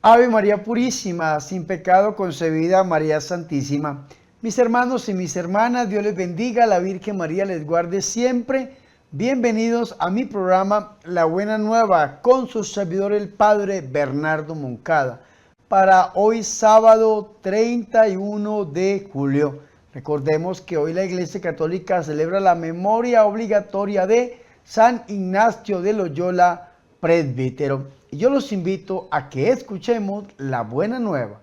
Ave María Purísima, sin pecado concebida, María Santísima. Mis hermanos y mis hermanas, Dios les bendiga, la Virgen María les guarde siempre. Bienvenidos a mi programa La Buena Nueva con su servidor el Padre Bernardo Moncada. Para hoy sábado 31 de julio. Recordemos que hoy la Iglesia Católica celebra la memoria obligatoria de San Ignacio de Loyola, presbítero. Y yo los invito a que escuchemos la buena nueva.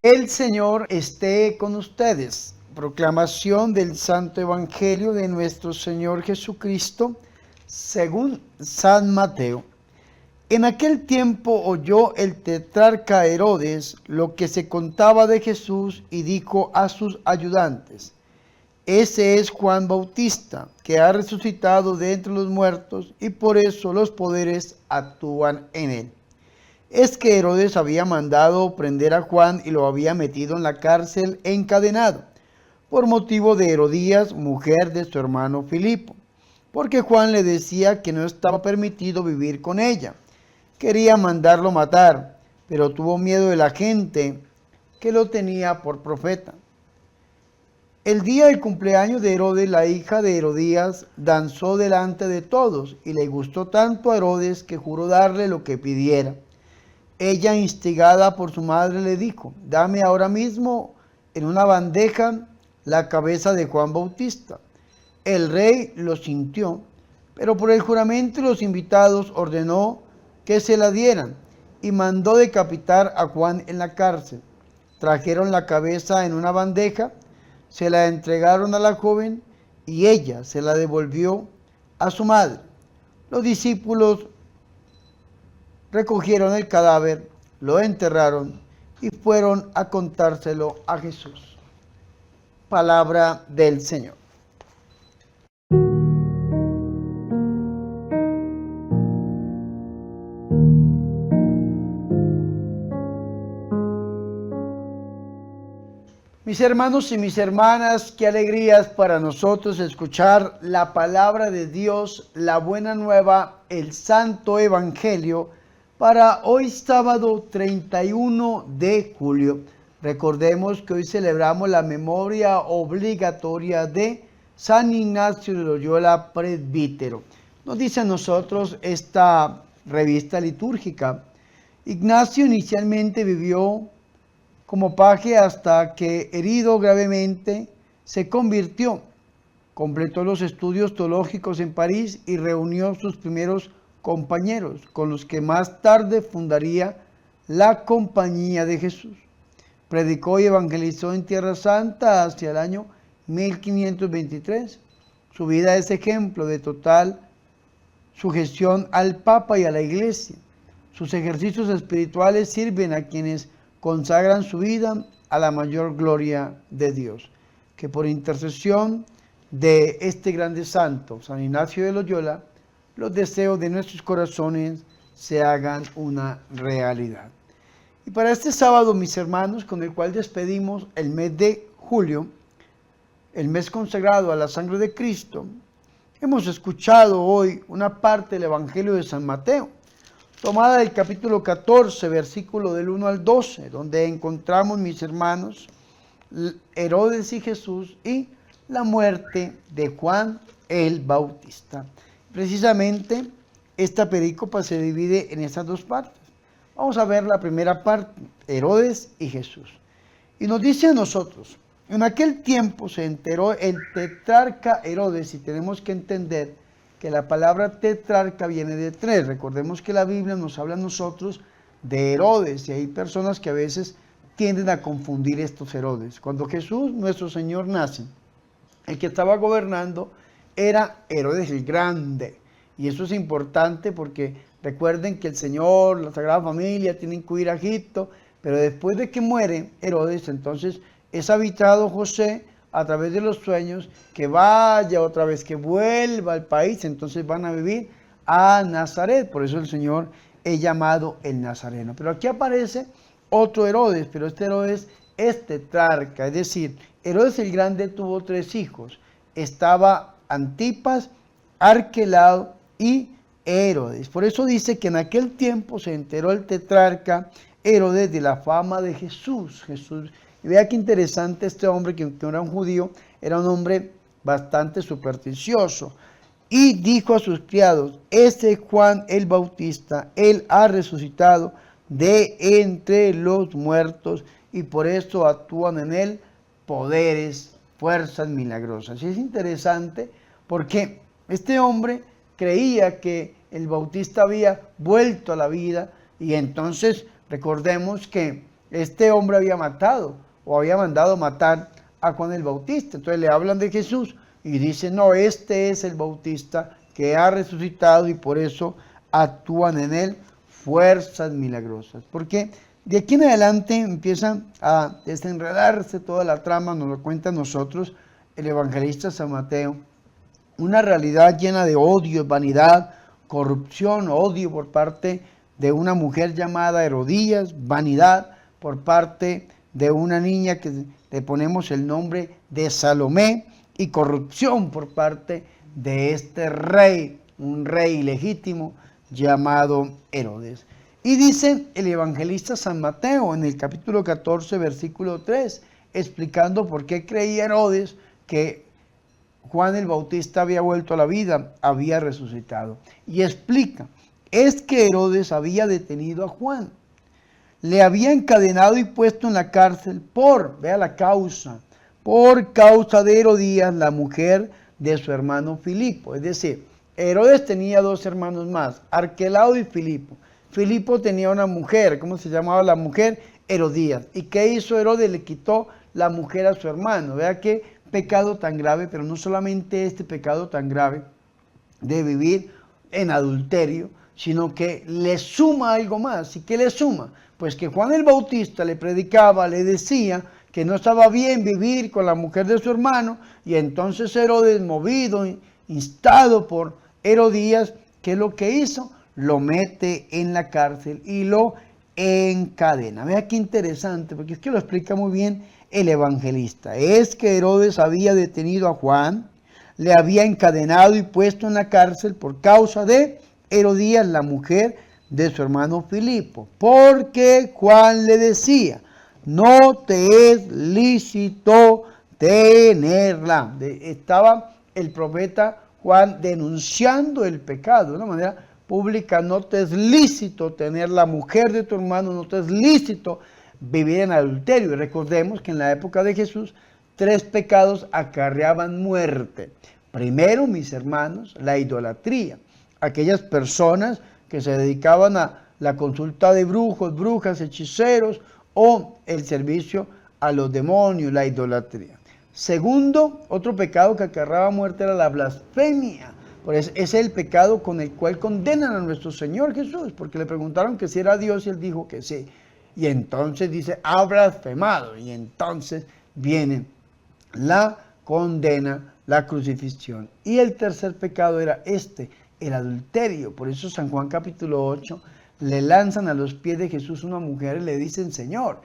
El Señor esté con ustedes. Proclamación del Santo Evangelio de nuestro Señor Jesucristo, según San Mateo. En aquel tiempo oyó el tetrarca Herodes lo que se contaba de Jesús y dijo a sus ayudantes: ese es Juan Bautista, que ha resucitado de entre los muertos, y por eso los poderes actúan en él. Es que Herodes había mandado prender a Juan y lo había metido en la cárcel encadenado, por motivo de Herodías, mujer de su hermano Filipo, porque Juan le decía que no estaba permitido vivir con ella. Quería mandarlo matar, pero tuvo miedo de la gente que lo tenía por profeta. El día del cumpleaños de Herodes, la hija de Herodías danzó delante de todos y le gustó tanto a Herodes que juró darle lo que pidiera. Ella, instigada por su madre, le dijo: dame ahora mismo en una bandeja la cabeza de Juan Bautista. El rey lo sintió, pero por el juramento de los invitados ordenó que se la dieran y mandó decapitar a Juan en la cárcel. Trajeron la cabeza en una bandeja, se la entregaron a la joven y ella se la devolvió a su madre. Los discípulos recogieron el cadáver, lo enterraron y fueron a contárselo a Jesús. Palabra del Señor. Mis hermanos y mis hermanas, qué alegrías para nosotros escuchar la palabra de Dios, la buena nueva, el Santo Evangelio, para hoy sábado 31 de julio. Recordemos que hoy celebramos la memoria obligatoria de San Ignacio de Loyola, presbítero. Nos dice a nosotros esta revista litúrgica: Ignacio inicialmente vivió como paje hasta que, herido gravemente, se convirtió. Completó los estudios teológicos en París y reunió sus primeros compañeros, con los que más tarde fundaría la Compañía de Jesús. Predicó y evangelizó en Tierra Santa hacia el año 1523. Su vida es ejemplo de total sujeción al Papa y a la Iglesia. Sus ejercicios espirituales sirven a quienes consagran su vida a la mayor gloria de Dios. Que por intercesión de este grande santo, San Ignacio de Loyola, los deseos de nuestros corazones se hagan una realidad. Y para este sábado, mis hermanos, con el cual despedimos el mes de julio, el mes consagrado a la sangre de Cristo, hemos escuchado hoy una parte del Evangelio de San Mateo, tomada del capítulo 14, versículo del 1 al 12, donde encontramos, mis hermanos, Herodes y Jesús y la muerte de Juan el Bautista. Precisamente esta perícopa se divide en estas dos partes. Vamos a ver la primera parte, Herodes y Jesús. Y nos dice a nosotros: en aquel tiempo se enteró el tetrarca Herodes, y tenemos que entender que la palabra tetrarca viene de tres. Recordemos que la Biblia nos habla a nosotros de Herodes, y hay personas que a veces tienden a confundir estos Herodes. Cuando Jesús, nuestro Señor, nace, el que estaba gobernando era Herodes el Grande. Y eso es importante porque recuerden que el Señor, la Sagrada Familia tienen que huir a Egipto, pero después de que muere Herodes, entonces es habitado José a través de los sueños, que vaya otra vez, que vuelva al país. Entonces van a vivir a Nazaret. Por eso el Señor es llamado el Nazareno. Pero aquí aparece otro Herodes, pero este Herodes es tetrarca, es decir, Herodes el Grande tuvo 3 hijos. Estaba Antipas, Arquelao y Herodes. Por eso dice que en aquel tiempo se enteró el tetrarca Herodes de la fama de Jesús. Y vea qué interesante este hombre, que no era un judío, era un hombre bastante supersticioso. Y dijo a sus criados: este Juan el Bautista, él ha resucitado de entre los muertos, y por eso actúan en él poderes, fuerzas milagrosas. Y es interesante porque este hombre creía que el Bautista había vuelto a la vida, y entonces recordemos que este hombre había matado o había mandado matar a Juan el Bautista. Entonces le hablan de Jesús y dicen: no, este es el Bautista que ha resucitado, y por eso actúan en él fuerzas milagrosas. Porque de aquí en adelante empieza a desenredarse toda la trama, nos lo cuenta a nosotros el evangelista San Mateo. Una realidad llena de odio, vanidad, corrupción, odio por parte de una mujer llamada Herodías, vanidad por parte de una niña que le ponemos el nombre de Salomé, y corrupción por parte de este rey, un rey ilegítimo llamado Herodes. Y dice el evangelista San Mateo en el capítulo 14, versículo 3, explicando por qué creía Herodes que Juan el Bautista había vuelto a la vida, había resucitado. Y explica: es que Herodes había detenido a Juan, le había encadenado y puesto en la cárcel vea la causa, por causa de Herodías, la mujer de su hermano Filipo. Es decir, Herodes tenía 2 hermanos más, Arquelao y Filipo. Filipo tenía una mujer, ¿cómo se llamaba la mujer? Herodías. ¿Y qué hizo Herodes? Le quitó la mujer a su hermano. Vea qué pecado tan grave, pero no solamente este pecado tan grave de vivir en adulterio, sino que le suma algo más. ¿Y qué le suma? Pues que Juan el Bautista le predicaba, le decía que no estaba bien vivir con la mujer de su hermano, y entonces Herodes, movido, instado por Herodías, ¿qué es lo que hizo? Lo mete en la cárcel y lo encadena. Vea qué interesante, porque es que lo explica muy bien el evangelista. Es que Herodes había detenido a Juan, le había encadenado y puesto en la cárcel por causa de Herodías, la mujer de su hermano Filipo, porque Juan le decía: no te es lícito tenerla. Estaba el profeta Juan denunciando el pecado de una manera pública. No te es lícito tener la mujer de tu hermano, no te es lícito vivir en adulterio. Y recordemos que en la época de Jesús 3 pecados acarreaban muerte. Primero, mis hermanos, la idolatría. Aquellas personas que se dedicaban a la consulta de brujos, brujas, hechiceros, o el servicio a los demonios, la idolatría. Segundo, otro pecado que acarreaba muerte era la blasfemia. Pues es el pecado con el cual condenan a nuestro Señor Jesús, porque le preguntaron que si era Dios y él dijo que sí. Y entonces dice: ha blasfemado. Y entonces viene la condena, la crucifixión. Y el tercer pecado era el adulterio. Por eso San Juan capítulo 8 le lanzan a los pies de Jesús una mujer y le dicen: Señor,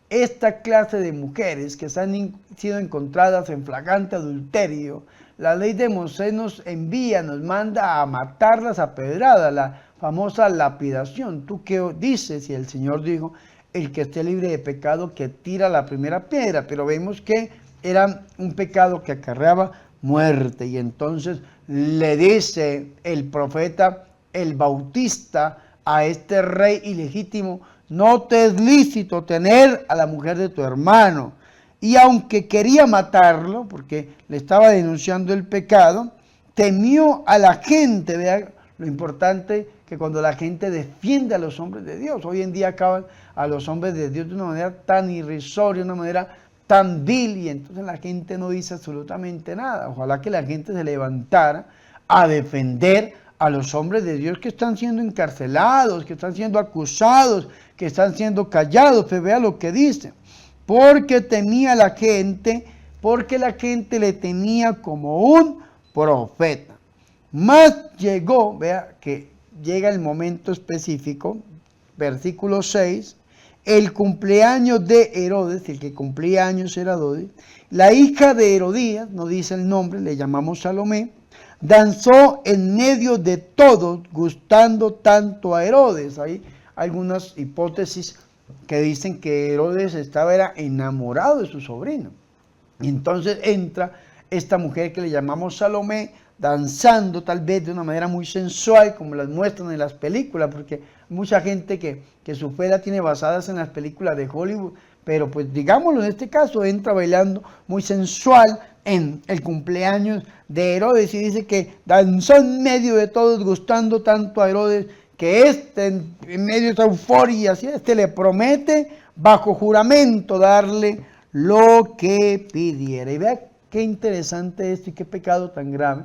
esta clase de mujeres que han sido encontradas en flagrante adulterio, la ley de Moisés nos envía, nos manda a matarlas a pedrada, la famosa lapidación. ¿Tú qué dices? Y el Señor dijo: el que esté libre de pecado, que tira la primera piedra. Pero vemos que era un pecado que acarreaba muerte. Y entonces le dice el profeta, el Bautista, a este rey ilegítimo: no te es lícito tener a la mujer de tu hermano. Y aunque quería matarlo, porque le estaba denunciando el pecado, temió a la gente. Vea lo importante, que cuando la gente defiende a los hombres de Dios, hoy en día acaban a los hombres de Dios de una manera tan irrisoria, de una manera tan vil, y entonces la gente no dice absolutamente nada. Ojalá que la gente se levantara a defender a los hombres de Dios que están siendo encarcelados, que están siendo acusados, que están siendo callados. Pues vea lo que dice: porque temía a la gente, porque la gente le tenía como un profeta. Mas llegó, vea que llega el momento específico, versículo 6, el cumpleaños de Herodes, el que cumplía años era Herodes, la hija de Herodías, no dice el nombre, le llamamos Salomé, danzó en medio de todos, gustando tanto a Herodes. Hay algunas hipótesis que dicen que Herodes era enamorado de su sobrino. Y entonces entra esta mujer que le llamamos Salomé, danzando tal vez de una manera muy sensual, como las muestran en las películas, porque mucha gente que su fe la tiene basadas en las películas de Hollywood, pero pues digámoslo, en este caso entra bailando muy sensual en el cumpleaños de Herodes y dice que danzó en medio de todos, gustando tanto a Herodes, que en medio de esa euforia, ¿sí? Le promete bajo juramento darle lo que pidiera. Y vea qué interesante esto y qué pecado tan grave.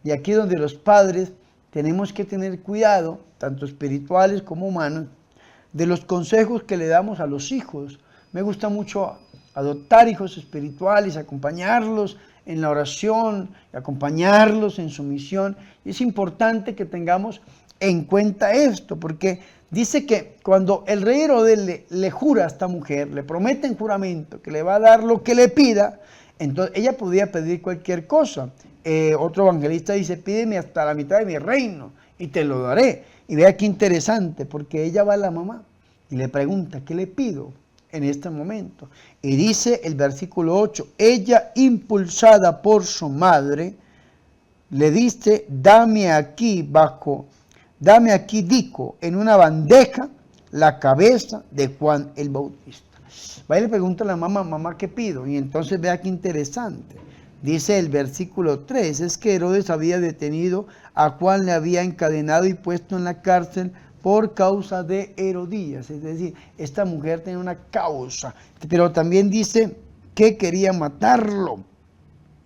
Y aquí donde los padres tenemos que tener cuidado, tanto espirituales como humanos, de los consejos que le damos a los hijos. Me gusta mucho adoptar hijos espirituales, acompañarlos en la oración, acompañarlos en su misión. Y es importante que tengamos en cuenta esto, porque dice que cuando el rey Herodes le jura a esta mujer, le promete en juramento que le va a dar lo que le pida, entonces ella podía pedir cualquier cosa. Otro evangelista dice, pídeme hasta la mitad de mi reino y te lo daré. Y vea qué interesante, porque ella va a la mamá y le pregunta, ¿qué le pido en este momento? Y dice el versículo 8, ella impulsada por su madre, le dice, dame aquí, dico, en una bandeja, la cabeza de Juan el Bautista. Va y le pregunta a la mamá, mamá, ¿qué pido? Y entonces vea qué interesante. Dice el versículo 3, es que Herodes había detenido a Juan, le había encadenado y puesto en la cárcel por causa de Herodías. Es decir, esta mujer tenía una causa, pero también dice que quería matarlo.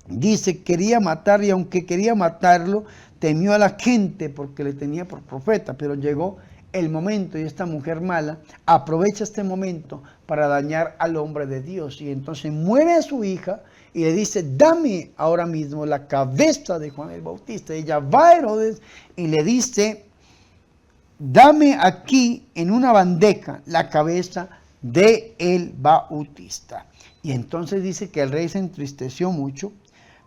Dice, quería matar y aunque quería matarlo, temió a la gente porque le tenía por profeta, pero llegó el momento y esta mujer mala aprovecha este momento para dañar al hombre de Dios y entonces mueve a su hija y le dice, dame ahora mismo la cabeza de Juan el Bautista. Ella va a Herodes y le dice, dame aquí en una bandeja la cabeza de el Bautista. Y entonces dice que el rey se entristeció mucho,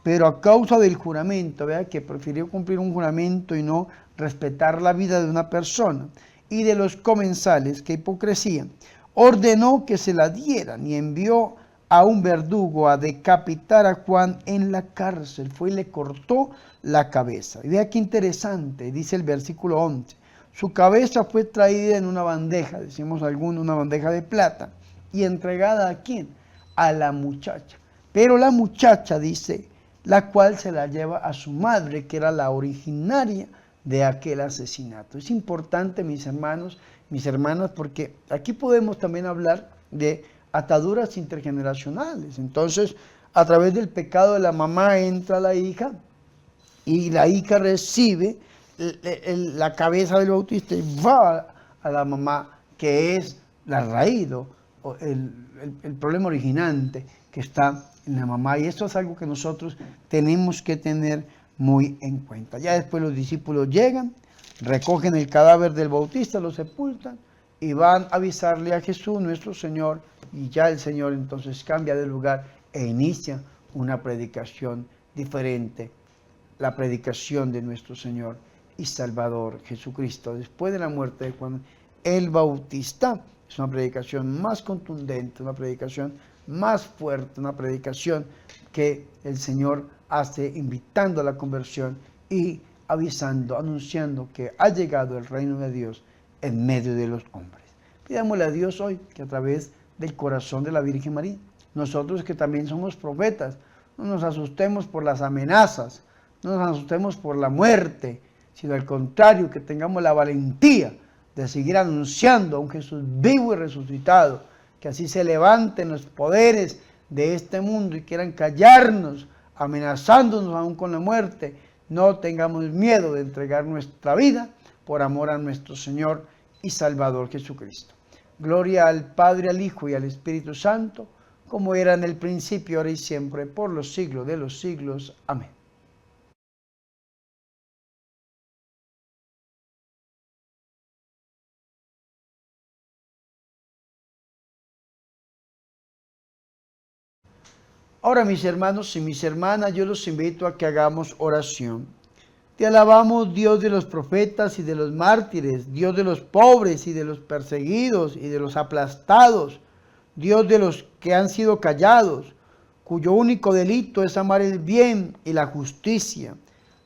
pero a causa del juramento, vea que prefirió cumplir un juramento y no respetar la vida de una persona, y de los comensales, que hipocresía, ordenó que se la dieran y envió a un verdugo a decapitar a Juan en la cárcel. Fue y le cortó la cabeza. Y vea qué interesante, dice el versículo 11. Su cabeza fue traída en una bandeja, decimos algunos, una bandeja de plata, y entregada ¿a quién? A la muchacha. Pero la muchacha, dice, la cual se la lleva a su madre, que era la originaria de aquel asesinato. Es importante, mis hermanos, mis hermanas, porque aquí podemos también hablar de ataduras intergeneracionales. Entonces, a través del pecado de la mamá entra la hija y la hija recibe la cabeza del Bautista y va a la mamá, que es la raíz o el problema originante que está en la mamá. Y esto es algo que nosotros tenemos que tener muy en cuenta. Ya después los discípulos llegan, recogen el cadáver del Bautista, lo sepultan y van a avisarle a Jesús, nuestro Señor, y ya el Señor entonces cambia de lugar e inicia una predicación diferente, la predicación de nuestro Señor y Salvador Jesucristo. Después de la muerte de Juan el Bautista, es una predicación más contundente, una predicación más fuerte, una predicación que el Señor hace invitando a la conversión y avisando, anunciando que ha llegado el reino de Dios en medio de los hombres. Pidámosle a Dios hoy que a través del corazón de la Virgen María, nosotros que también somos profetas, no nos asustemos por las amenazas, no nos asustemos por la muerte, sino al contrario, que tengamos la valentía de seguir anunciando a un Jesús vivo y resucitado, que así se levanten los poderes de este mundo y quieran callarnos, amenazándonos aún con la muerte. No tengamos miedo de entregar nuestra vida por amor a nuestro Señor y Salvador Jesucristo. Gloria al Padre, al Hijo y al Espíritu Santo, como era en el principio, ahora y siempre, por los siglos de los siglos. Amén. Ahora, mis hermanos y mis hermanas, yo los invito a que hagamos oración. Te alabamos, Dios de los profetas y de los mártires, Dios de los pobres y de los perseguidos y de los aplastados, Dios de los que han sido callados, cuyo único delito es amar el bien y la justicia.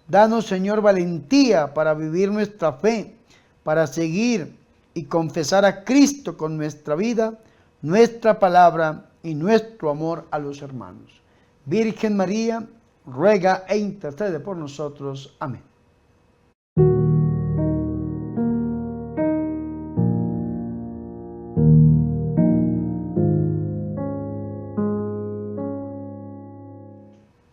Danos, Señor, valentía para vivir nuestra fe, para seguir y confesar a Cristo con nuestra vida, nuestra palabra y nuestro amor a los hermanos. Virgen María, ruega e intercede por nosotros. Amén.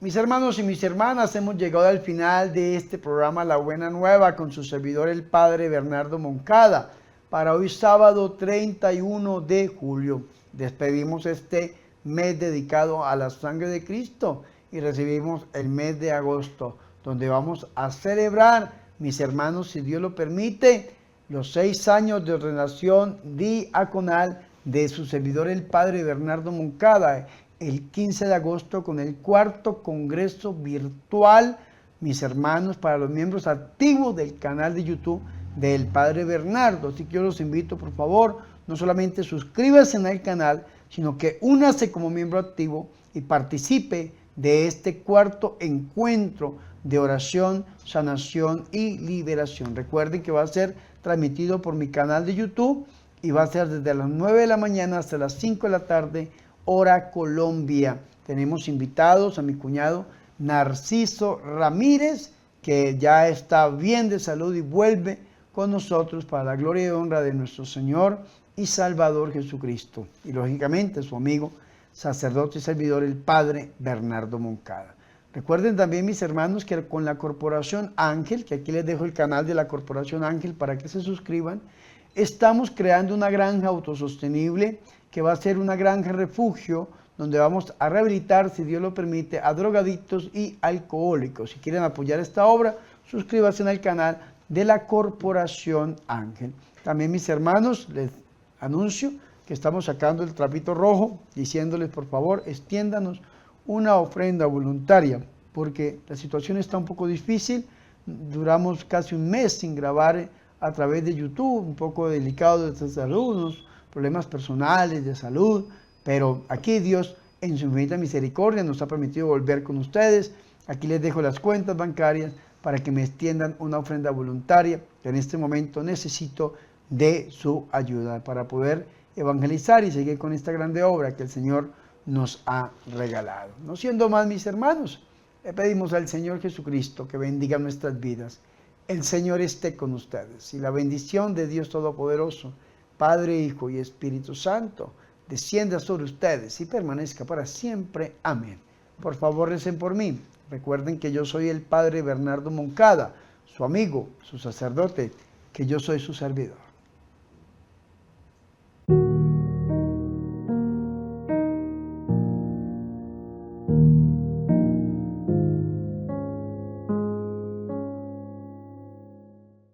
Mis hermanos y mis hermanas, hemos llegado al final de este programa La Buena Nueva con su servidor el Padre Bernardo Moncada. Para hoy sábado 31 de julio despedimos este mes dedicado a la sangre de Cristo y recibimos el mes de agosto, donde vamos a celebrar, mis hermanos, si Dios lo permite, los 6 años de ordenación diaconal de su servidor el Padre Bernardo Moncada, el 15 de agosto con el 4º Congreso Virtual, mis hermanos, para los miembros activos del canal de YouTube del Padre Bernardo. Así que yo los invito, por favor, no solamente suscríbase al canal, sino que únase como miembro activo y participe de este 4º encuentro de oración, sanación y liberación. Recuerden que va a ser transmitido por mi canal de YouTube y va a ser desde las 9 de la mañana hasta las 5 de la tarde, hora Colombia. Tenemos invitados a mi cuñado Narciso Ramírez, que ya está bien de salud y vuelve con nosotros para la gloria y honra de nuestro Señor y Salvador Jesucristo. Y lógicamente su amigo, sacerdote y servidor, el Padre Bernardo Moncada. Recuerden también, mis hermanos, que con la Corporación Ángel, que aquí les dejo el canal de la Corporación Ángel para que se suscriban, estamos creando una granja autosostenible que va a ser una granja refugio donde vamos a rehabilitar, si Dios lo permite, a drogadictos y alcohólicos. Si quieren apoyar esta obra, suscríbanse al canal de la Corporación Ángel. También, mis hermanos, les anuncio que estamos sacando el trapito rojo, diciéndoles, por favor, extiéndanos una ofrenda voluntaria, porque la situación está un poco difícil. Duramos casi un mes sin grabar a través de YouTube, un poco delicado de salud, unos problemas personales de salud, pero aquí Dios en su infinita misericordia nos ha permitido volver con ustedes. Aquí les dejo las cuentas bancarias para que me extiendan una ofrenda voluntaria, que en este momento necesito de su ayuda para poder evangelizar y seguir con esta grande obra que el Señor nos ha regalado. No siendo más, mis hermanos, le pedimos al Señor Jesucristo que bendiga nuestras vidas. El Señor esté con ustedes y la bendición de Dios Todopoderoso, Padre, Hijo y Espíritu Santo, descienda sobre ustedes y permanezca para siempre. Amén. Por favor, recen por mí. Recuerden que yo soy el Padre Bernardo Moncada, su amigo, su sacerdote, que yo soy su servidor.